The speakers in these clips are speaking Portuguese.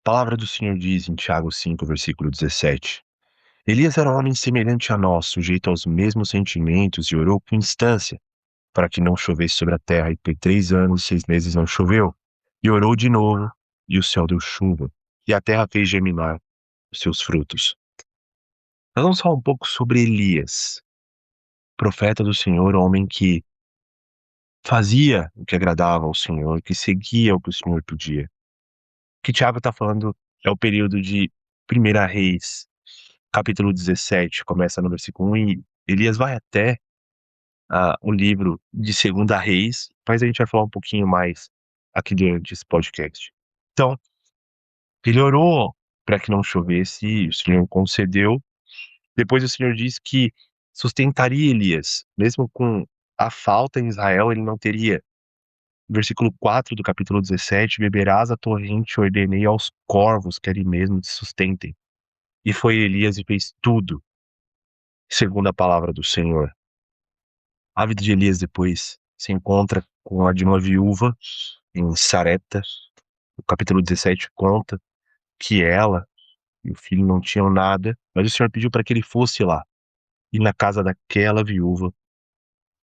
palavra do Senhor diz em Tiago 5, versículo 17: Elias era um homem semelhante a nós, sujeito aos mesmos sentimentos, e orou com instância para que não chovesse sobre a terra. E por 3 anos e 6 meses não choveu. E orou de novo, e o céu deu chuva, e a terra fez germinar os seus frutos. Nós vamos falar um pouco sobre Elias, profeta do Senhor, homem que fazia o que agradava ao Senhor, que seguia o que o Senhor pedia. O que Tiago está falando é o período de 1 Reis, capítulo 17, começa no versículo 1, e Elias vai até o livro de 2 Reis, mas a gente vai falar um pouquinho mais aqui durante esse podcast. Então, ele orou para que não chovesse, e o Senhor concedeu. Depois o Senhor disse que sustentaria Elias, mesmo com a falta em Israel, ele não teria. Versículo 4 do capítulo 17: beberás a torrente, ordenei aos corvos que ali mesmo te sustentem. E foi Elias e fez tudo segundo a palavra do Senhor. A vida de Elias depois se encontra com a de uma viúva em Sarepta. O capítulo 17 conta que ela e o filho não tinham nada, mas o Senhor pediu para que ele fosse lá. E na casa daquela viúva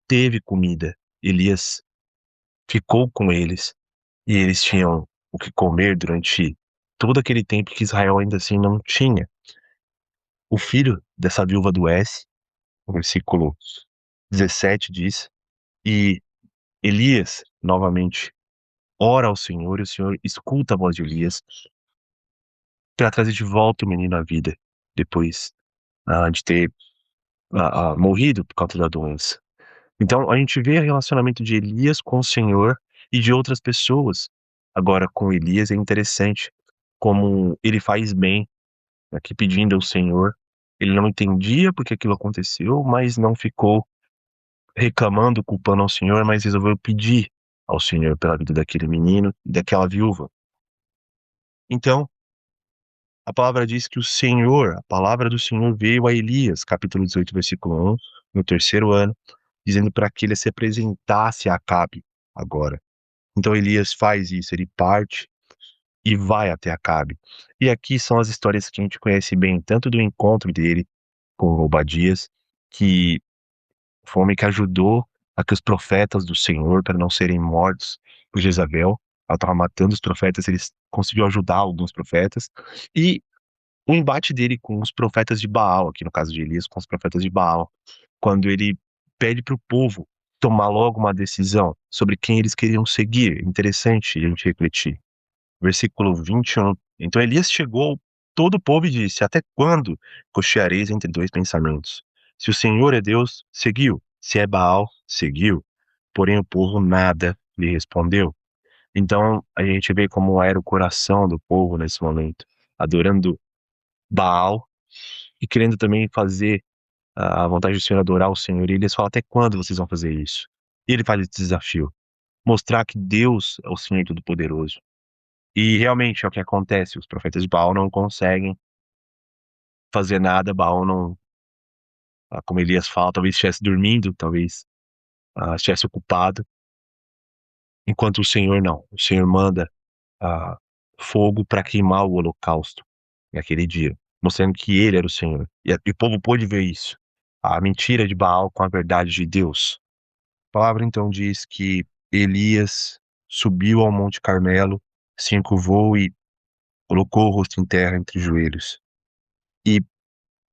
teve comida. Elias ficou com eles e eles tinham o que comer durante todo aquele tempo que Israel ainda assim não tinha. O filho dessa viúva adoece, o versículo 17 diz, e Elias novamente ora ao Senhor, e o Senhor escuta a voz de Elias para trazer de volta o menino à vida, depois de ter morrido por causa da doença. Então a gente vê o relacionamento de Elias com o Senhor e de outras pessoas. Agora, com Elias é interessante como ele faz bem, aqui pedindo ao Senhor. Ele não entendia porque aquilo aconteceu, mas não ficou reclamando, culpando ao Senhor, mas resolveu pedir ao Senhor pela vida daquele menino e daquela viúva. Então, a palavra diz que a palavra do Senhor veio a Elias, capítulo 18, versículo 1, no 3º ano, dizendo para que ele se apresentasse a Acabe agora. Então Elias faz isso, ele parte e vai até Acabe. E aqui são as histórias que a gente conhece bem, tanto do encontro dele com Obadias, que foi um homem que ajudou a que os profetas do Senhor, para não serem mortos por Jezabel, ela estava matando os profetas, ele conseguiu ajudar alguns profetas, e o embate dele com os profetas de Baal, aqui no caso de Elias, com os profetas de Baal, quando ele pede para o povo tomar logo uma decisão sobre quem eles queriam seguir. Interessante a gente refletir. Versículo 21. Então Elias chegou todo o povo e disse: até quando cocheareis entre dois pensamentos? Se o Senhor é Deus, seguiu. Se é Baal, seguiu. Porém o povo nada lhe respondeu. Então a gente vê como era o coração do povo nesse momento, adorando Baal e querendo também fazer a vontade do Senhor, adorar o Senhor. E Elias fala: até quando vocês vão fazer isso? E ele faz esse desafio, mostrar que Deus é o Senhor Todo-Poderoso. E realmente é o que acontece, os profetas de Baal não conseguem fazer nada. Baal não, como Elias fala, talvez estivesse dormindo, talvez estivesse ocupado, enquanto o Senhor não. O Senhor manda fogo para queimar o holocausto naquele dia, mostrando que ele era o Senhor. E o povo pôde ver isso, a mentira de Baal com a verdade de Deus. A palavra então diz que Elias subiu ao Monte Carmelo, se encurvou e colocou o rosto em terra entre os joelhos. E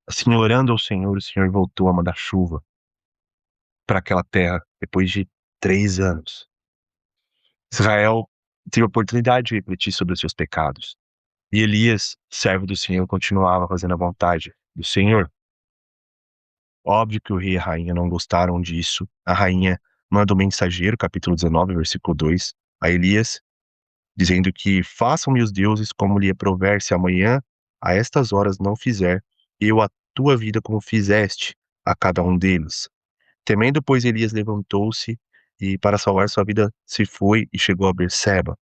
assim, orando ao Senhor, o Senhor voltou a mandar chuva para aquela terra depois de 3 anos. Israel teve a oportunidade de refletir sobre os seus pecados. E Elias, servo do Senhor, continuava fazendo a vontade do Senhor. Óbvio que o rei e a rainha não gostaram disso. A rainha manda o mensageiro, capítulo 19, versículo 2, a Elias, dizendo que façam-me os deuses como lhe aprover, se amanhã, a estas horas, não fizer, eu a tua vida como fizeste a cada um deles. Temendo, pois, Elias levantou-se e, para salvar sua vida, se foi e chegou a Berseba,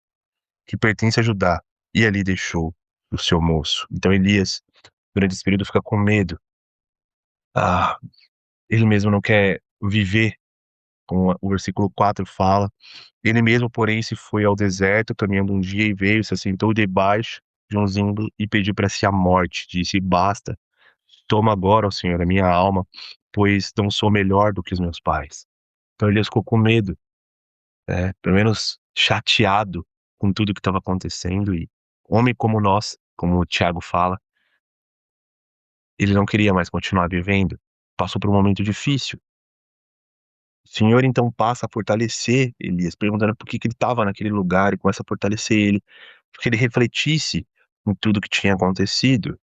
que pertence a Judá, e ali deixou o seu moço. Então Elias, durante esse período, fica com medo. Ele mesmo não quer viver, como o versículo 4 fala. Ele mesmo, porém, se foi ao deserto, caminhando um dia, e veio, se assentou debaixo de um símbolo e pediu para si a morte. Disse: Basta, toma agora, ó Senhor, a minha alma, pois não sou melhor do que os meus pais. Então Elias ficou com medo, né? Pelo menos chateado com tudo que estava acontecendo. E homem como nós, como o Tiago fala, ele não queria mais continuar vivendo. Passou por um momento difícil. O Senhor então passa a fortalecer Elias, perguntando por que ele estava naquele lugar e começa a fortalecer ele, porque ele refletisse em tudo que tinha acontecido.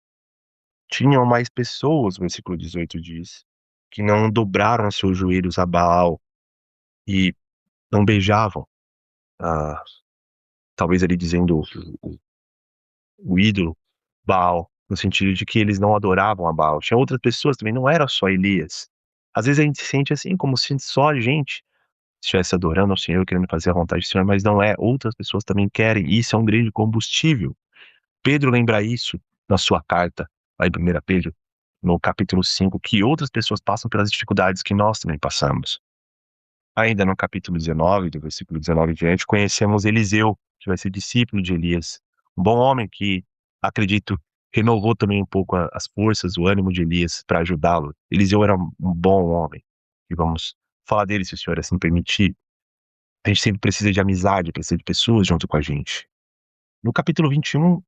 Tinham mais pessoas, o versículo 18 diz, que não dobraram seus joelhos a Baal e não beijavam, ah, talvez ele dizendo o ídolo Baal, no sentido de que eles não adoravam a Baal. Tinha outras pessoas também, não era só Elias. Às vezes a gente se sente assim, como se só a gente estivesse adorando ao Senhor, querendo fazer a vontade do Senhor, mas não é. Outras pessoas também querem, e isso é um grande combustível. Pedro lembra isso na sua carta, lá em 1 Pedro, no capítulo 5, que outras pessoas passam pelas dificuldades que nós também passamos. Ainda no capítulo 19, do versículo 19 em diante, conhecemos Eliseu, que vai ser discípulo de Elias. Um bom homem que, acredito, renovou também um pouco as forças, o ânimo de Elias para ajudá-lo. Eliseu era um bom homem. E vamos falar dele, se o Senhor assim permitir. A gente sempre precisa de amizade, precisa de pessoas junto com a gente. No capítulo 21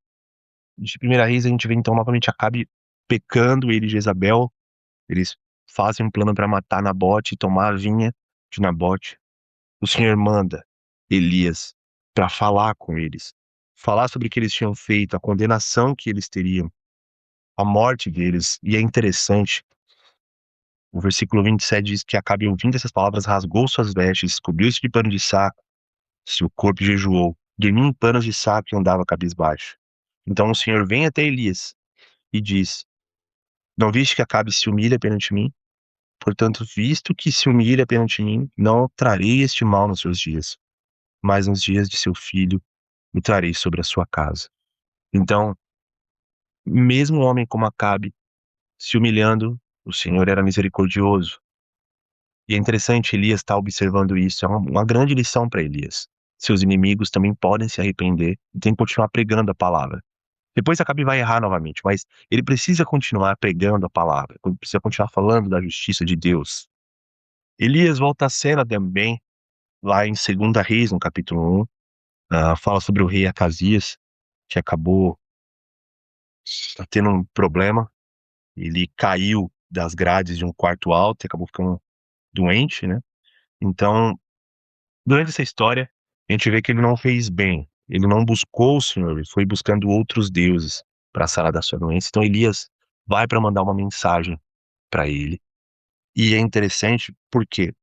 de Primeira Reis, a gente vê então novamente Acabe pecando, ele e Jezabel. Eles fazem um plano para matar Nabote e tomar a vinha de Nabote. O Senhor manda Elias para falar com eles, falar sobre o que eles tinham feito, a condenação que eles teriam, a morte deles. E é interessante, o versículo 27 diz que Acabe, ouvindo essas palavras, rasgou suas vestes, cobriu-se de pano de saco, seu corpo jejuou, dormia em panos de saco e andava cabisbaixo. Então o Senhor vem até Elias e diz: Não viste que Acabe se humilha perante mim? Portanto, visto que se humilha perante mim, não trarei este mal nos seus dias, mas nos dias de seu filho me trarei sobre a sua casa. Então, mesmo um homem como Acabe se humilhando, o Senhor era misericordioso. E é interessante, Elias está observando isso, é uma grande lição para Elias. Seus inimigos também podem se arrepender e tem que continuar pregando a palavra. Depois Acabe vai errar novamente, mas ele precisa continuar pregando a palavra, precisa continuar falando da justiça de Deus. Elias volta à cena também, lá em 2 Reis, no capítulo 1, fala sobre o rei Acasias, que acabou tendo um problema. Ele caiu das grades de um quarto alto e acabou ficando doente, né? Então, durante essa história, a gente vê que ele não fez bem. Ele não buscou o Senhor, ele foi buscando outros deuses para sarar da sua doença. Então, Elias vai para mandar uma mensagem para ele. E é interessante porque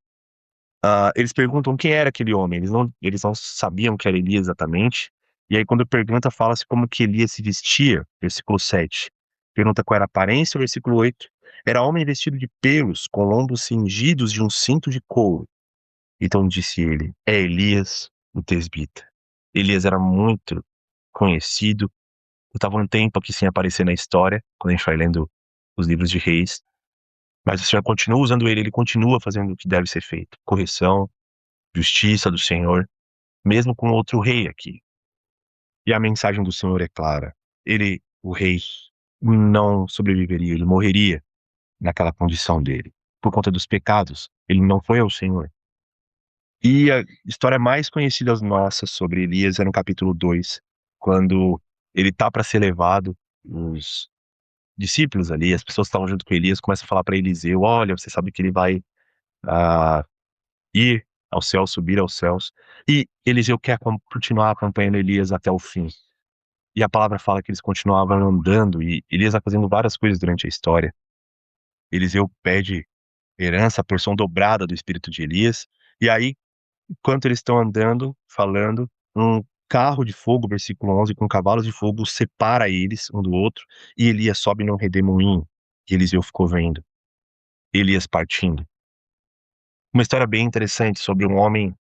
eles perguntam quem era aquele homem. Eles não sabiam que era Elias exatamente. E aí, quando pergunta, fala-se como que Elias se vestia, versículo 7. Pergunta qual era a aparência, versículo 8. Era homem vestido de pelos, com lombos cingidos de um cinto de couro. Então disse ele: É Elias, o tesbita. Elias era muito conhecido. Estava um tempo aqui sem aparecer na história, quando a gente vai lendo os livros de reis. Mas o Senhor continua usando ele continua fazendo o que deve ser feito. Correção, justiça do Senhor, mesmo com outro rei aqui. E a mensagem do Senhor é clara. Ele, o rei, não sobreviveria, ele morreria naquela condição dele, por conta dos pecados. Ele não foi ao Senhor. E a história mais conhecida nossa sobre Elias é no capítulo 2, quando ele tá para ser levado, os discípulos ali, as pessoas que estavam junto com Elias, começam a falar para Eliseu: Olha, você sabe que ele vai ah, ir ao céu, subir aos céus. E Eliseu quer continuar acompanhando Elias até o fim. E a palavra fala que eles continuavam andando e Elias vai fazendo várias coisas durante a história. Eliseu pede herança, a porção dobrada do espírito de Elias. E aí, enquanto eles estão andando, falando, um carro de fogo, versículo 11, com cavalos de fogo, separa eles um do outro. E Elias sobe num redemoinho. E Eliseu ficou vendo Elias partindo. Uma história bem interessante sobre um homem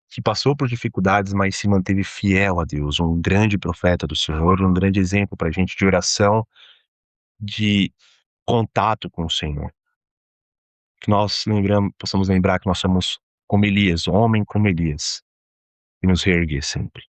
que passou por dificuldades, mas se manteve fiel a Deus, um grande profeta do Senhor, um grande exemplo para a gente de oração, de contato com o Senhor. Que nós possamos lembrar que nós somos como Elias, homem como Elias, e nos reerguer sempre.